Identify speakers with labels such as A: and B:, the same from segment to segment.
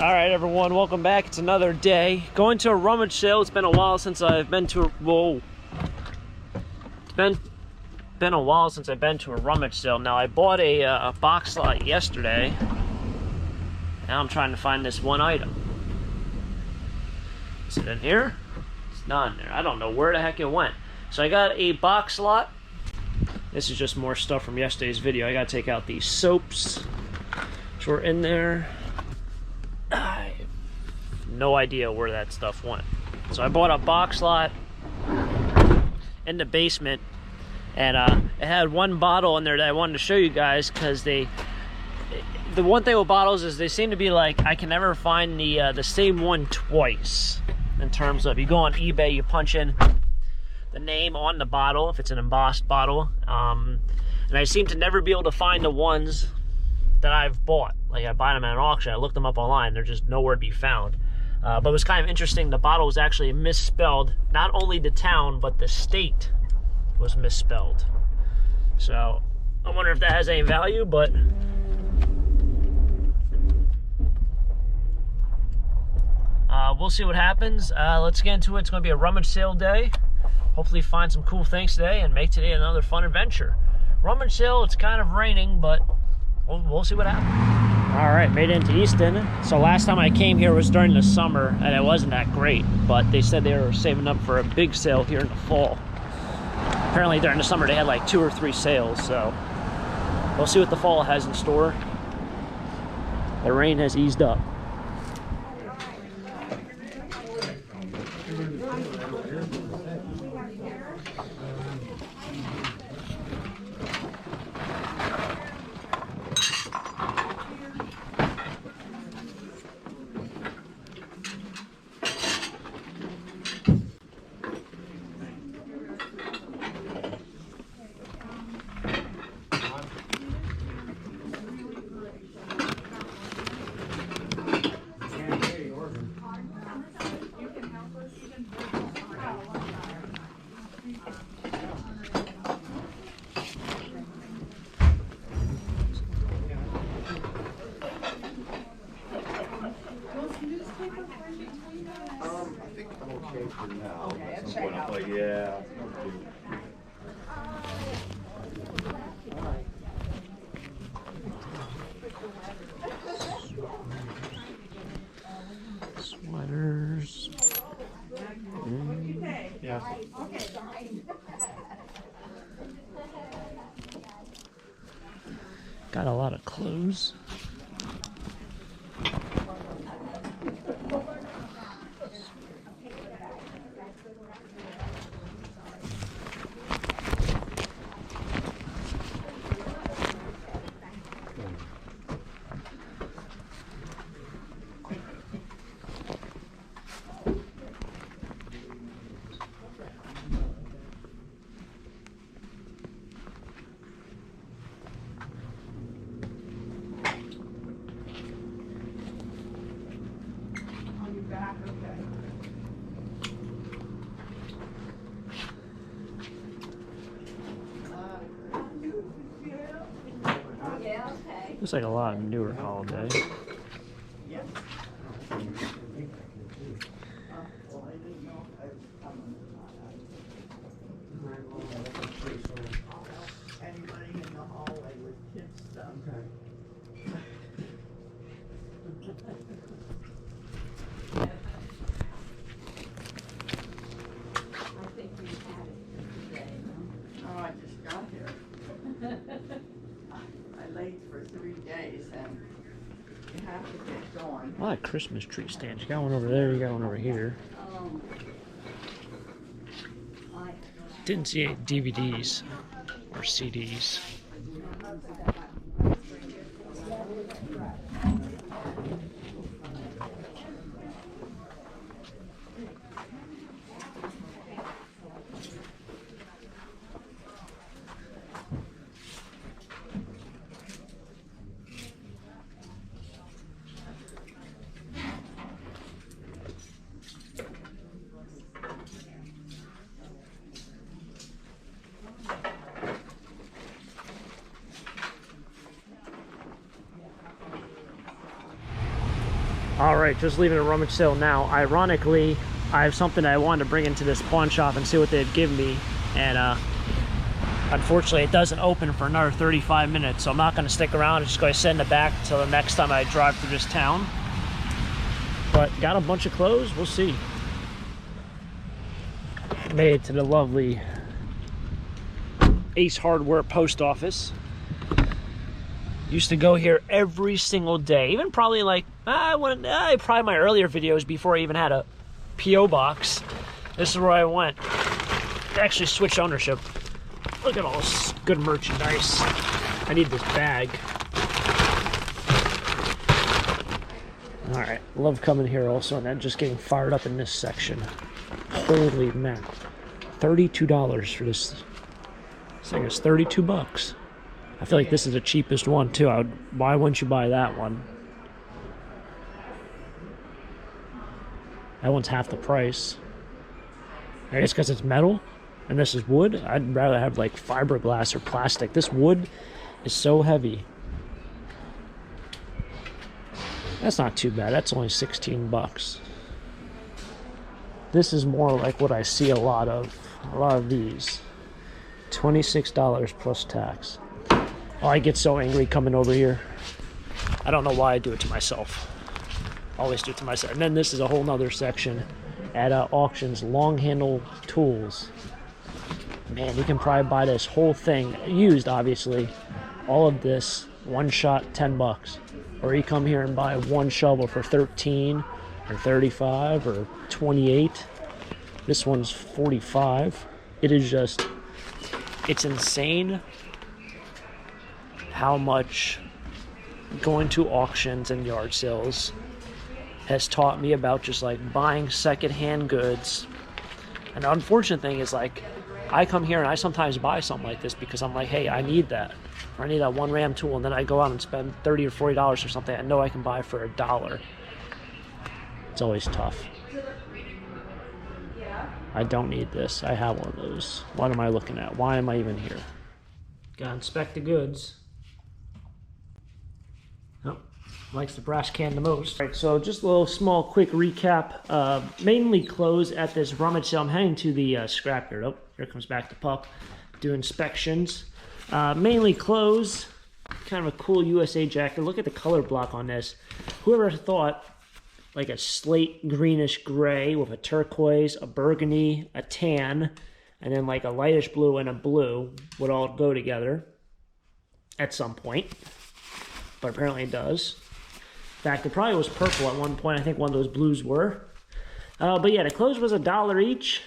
A: All right, everyone, welcome back. It's another day. Going to a rummage sale. It's been a while since I've been to a... Whoa. It's been a while since I've been to a rummage sale. Now, I bought a box lot yesterday. Now I'm trying to find this one item. Is it in here? It's not in there. I don't know where the heck it went. So I got a box lot. This is just more stuff from yesterday's video. I got to take out these soaps, which were in there. I have no idea where that stuff went. So I bought a box lot in the basement, and it had one bottle in there that I wanted to show you guys, because the one thing with bottles is they seem to be like, I can never find the same one twice. In terms of, you go on eBay, you punch in the name on the bottle if it's an embossed bottle, and I seem to never be able to find the ones that I've bought. Like, I buy them at an auction, I looked them up online, they're just nowhere to be found. But it was kind of interesting, the bottle was actually misspelled. Not only the town, but the state was misspelled. So, I wonder if that has any value, but... we'll see what happens. Let's get into it. It's going to be a rummage sale day. Hopefully find some cool things today and make today another fun adventure. Rummage sale, it's kind of raining, but we'll see what happens. All right, made it into Easton. So last time I came here was during the summer, and it wasn't that great, but they said they were saving up for a big sale here in the fall. Apparently during the summer they had like 2 or 3 sales, so we'll see what the fall has in store. The rain has eased up.
B: I think I'm okay for now. At some point I'm like, yeah.
A: Sweaters.
B: Yeah.
A: Got a lot of clothes. Looks like a lot of newer holiday.
C: I just got here. I laid for 3 days, and you have to get going.
A: A lot of Christmas tree stands. You got one over there, you got one over here. Didn't see any DVDs or CDs. All right, just leaving a rummage sale now. Ironically, I have something I wanted to bring into this pawn shop and see what they'd give me. And unfortunately, it doesn't open for another 35 minutes, so I'm not going to stick around. I'm just going to send it back until the next time I drive through this town. But got a bunch of clothes. We'll see. Made it to the lovely Ace Hardware post office. Used to go here every single day, even probably like probably my earlier videos before I even had a P.O. box. This is where I went. I actually switched ownership. Look at all this good merchandise. I need this bag. All right, love coming here also, and then just getting fired up in this section. Holy man, $32 for this. This thing is 32 bucks. I feel like this is the cheapest one too. Why wouldn't you buy that one? That one's half the price. I guess because it's metal and this is wood. I'd rather have like fiberglass or plastic. This wood is so heavy. That's not too bad. That's only 16 bucks. This is more like what I see a lot of these. $26 plus tax. Oh, I get so angry coming over here. I don't know why I do it to myself. Always do it to myself. And then this is a whole nother section at auctions, long handle tools. Man, you can probably buy this whole thing, used obviously, all of this, one shot, 10 bucks. Or you come here and buy one shovel for 13 or 35 or 28. This one's 45. It is just, it's insane how much going to auctions and yard sales has taught me about just like buying secondhand goods. And the unfortunate thing is, like, I come here and I sometimes buy something like this because I'm like, hey, I need that. Or I need that one ram tool, and then I go out and spend $30 or $40 for something I know I can buy for $1. It's always tough. I don't need this. I have one of those. What am I looking at? Why am I even here? Gotta inspect the goods. Oh, likes the brass can the most. All right, so just a little small quick recap. Mainly clothes at this rummage sale. I'm heading to the scrapyard. Oh, here comes back the pup. Do inspections. Mainly clothes. Kind of a cool USA jacket. Look at the color block on this. Whoever thought like a slate greenish gray with a turquoise, a burgundy, a tan, and then like a lightish blue and a blue would all go together at some point. But apparently it does. In fact, it probably was purple at one point. I think one of those blues were. But yeah, the clothes was $1 each.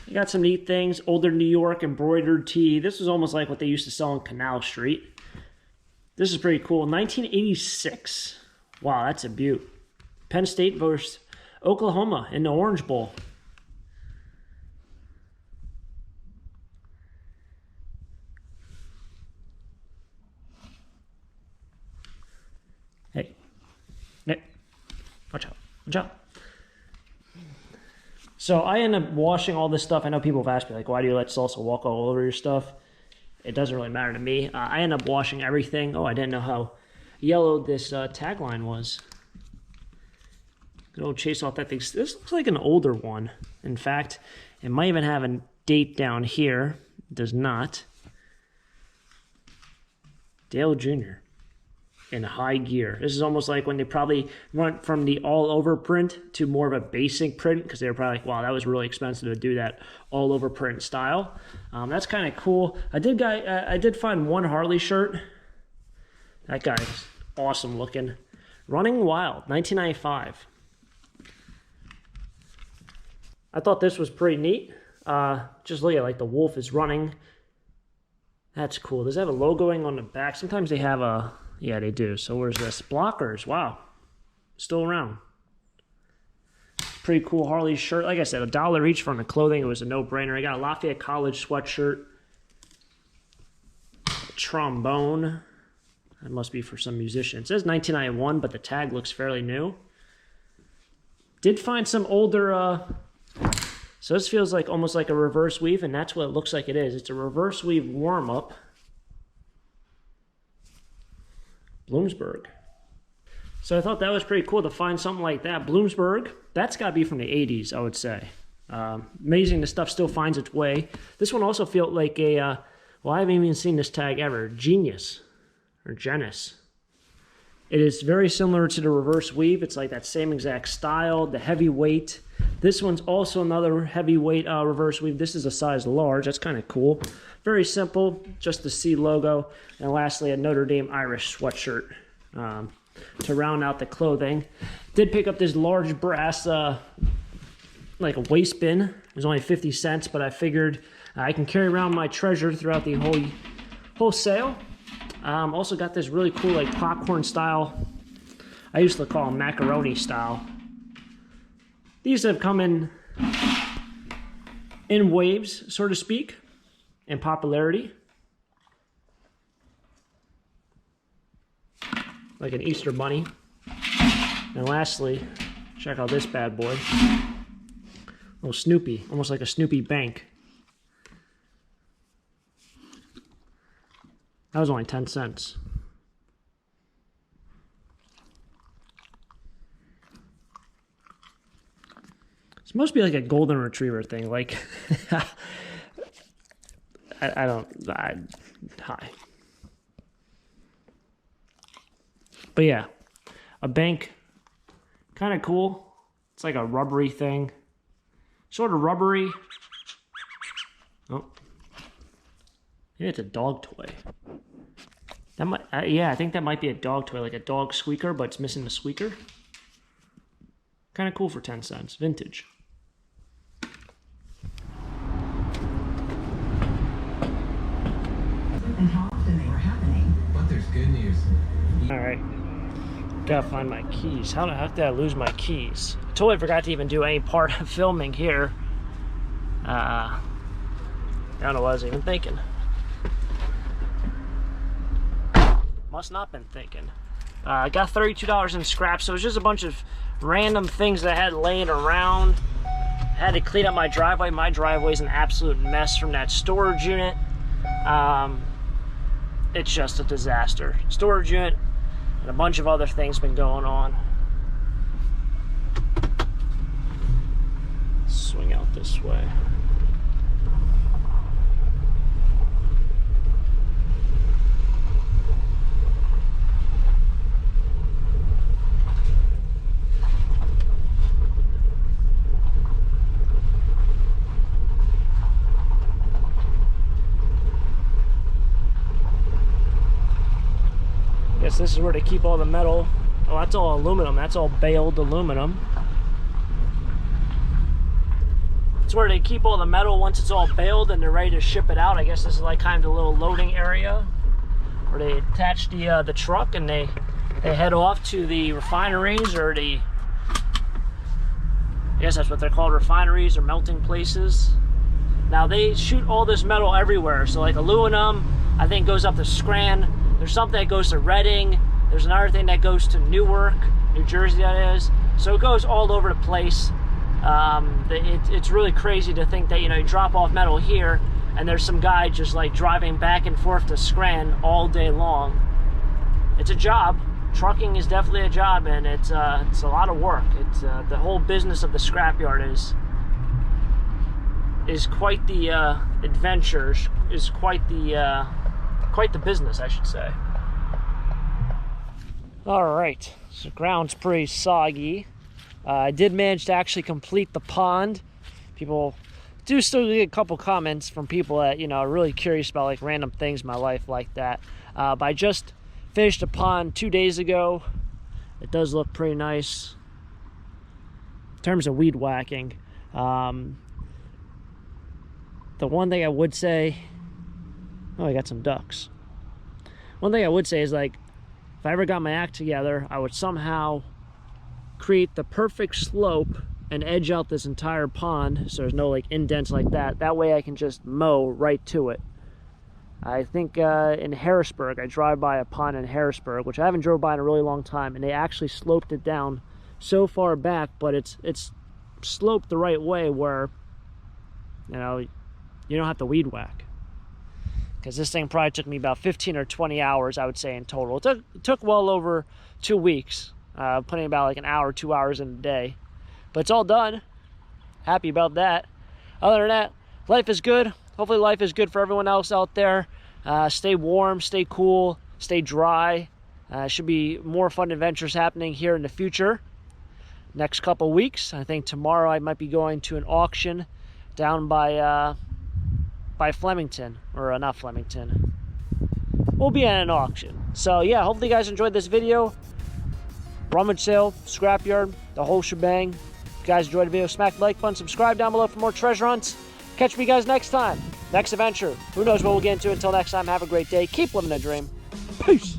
A: I got some neat things. Older New York embroidered tee. This was almost like what they used to sell on Canal Street. This is pretty cool. 1986. Wow, that's a beaut. Penn State versus Oklahoma in the Orange Bowl. Hey. Hey. Watch out. Watch out. So I end up washing all this stuff. I know people have asked me, like, why do you let salsa walk all over your stuff? It doesn't really matter to me. I end up washing everything. Oh, I didn't know how yellow this tagline was. Good old Chase Authentics. This looks like an older one. In fact, it might even have a date down here. It does not. Dale Jr. in high gear. This is almost like when they probably went from the all-over print to more of a basic print, because they were probably like, wow, that was really expensive to do that all-over print style. That's kind of cool. I did find one Harley shirt. That guy's awesome looking. Running Wild, 1995. I thought this was pretty neat. Just look at, like, the wolf is running. That's cool. Does it have a logoing on the back? Sometimes they have a... Yeah, they do. So where's this? Blockers. Wow. Still around. Pretty cool Harley shirt. Like I said, $1 each from the clothing. It was a no-brainer. I got a Lafayette College sweatshirt. A trombone. That must be for some musician. It says 1991, but the tag looks fairly new. Did find some older... So this feels like almost like a reverse weave, and that's what it looks like it is. It's a reverse weave warm-up. Bloomsburg. So I thought that was pretty cool to find something like that. Bloomsburg, that's got to be from the 80s, I would say. Amazing the stuff still finds its way. This one also felt like a, well, I haven't even seen this tag ever. Genius, or Genus. It is very similar to the reverse weave. It's like that same exact style, the heavy weight. This one's also another heavyweight reverse weave. This is a size large. That's kind of cool. Very simple, just the C logo. And lastly, a Notre Dame Irish sweatshirt to round out the clothing. Did pick up this large brass, like a waste bin. It was only 50 cents, but I figured I can carry around my treasure throughout the whole sale. Also got this really cool like popcorn style. I used to call them macaroni style. These have come in waves, so to speak, in popularity. Like an Easter bunny. And lastly, check out this bad boy. Little Snoopy, almost like a Snoopy bank. That was only 10 cents. This must be like a golden retriever thing. Like, hi. But yeah, a bank, kind of cool. It's like a rubbery thing. Sort of rubbery. Oh. Maybe it's a dog toy. That might, yeah, I think that might be a dog toy, like a dog squeaker, but it's missing the squeaker. Kind of cool for 10 cents, vintage.
D: And how often they were happening.
E: But there's good news.
A: All right, gotta find my keys. How the heck did I lose my keys? I totally forgot to even do any part of filming here. I don't know what I was even thinking. Must not been thinking. I got $32 in scraps, so it was just a bunch of random things that I had laying around. I had to clean up my driveway. My driveway's an absolute mess from that storage unit. It's just a disaster. Storage unit and a bunch of other things been going on. Swing out this way. Guess this is where they keep all the metal. Oh, that's all aluminum. That's all baled aluminum. It's where they keep all the metal once it's all baled and they're ready to ship it out. I guess this is like kind of the little loading area where they attach the truck and they head off to the refineries or the, I guess that's what they're called, refineries or melting places. Now they shoot all this metal everywhere. So like aluminum, I think goes up to Scranton. There's something that goes to Reading. There's another thing that goes to Newark, New Jersey, that is. So it goes all over the place. It's really crazy to think that, you know, you drop off metal here and there's some guy just like driving back and forth to Scranton all day long. It's a job. Trucking is definitely a job, and it's a lot of work. It's the whole business of the scrapyard is quite the adventure. Is quite the business, I should say. All right, so the ground's pretty soggy. I did manage to actually complete the pond. People do still get a couple comments from people that, you know, are really curious about like random things in my life like that. But I just finished the pond 2 days ago. It does look pretty nice. In terms of weed whacking, the one thing I would say, oh, I got some ducks. One thing I would say is, like, if I ever got my act together, I would somehow create the perfect slope and edge out this entire pond so there's no like indents like that. That way I can just mow right to it. I think in Harrisburg, I drive by a pond in Harrisburg, which I haven't drove by in a really long time, and they actually sloped it down so far back, but it's sloped the right way where, you know, you don't have to weed whack. Because this thing probably took me about 15 or 20 hours, I would say, in total. It took well over 2 weeks. putting about like an hour, 2 hours in a day. But it's all done. Happy about that. Other than that, life is good. Hopefully life is good for everyone else out there. Stay warm, stay cool, stay dry. Should be more fun adventures happening here in the future. Next couple weeks. I think tomorrow I might be going to an auction down by Flemington. Or not Flemington. We'll be at an auction. So yeah, hopefully you guys enjoyed this video. Rummage sale, scrapyard, the whole shebang. If you guys enjoyed the video, smack the like button, subscribe down below for more treasure hunts. Catch me guys next time. Next adventure. Who knows what we'll get into. Until next time, have a great day. Keep living the dream. Peace.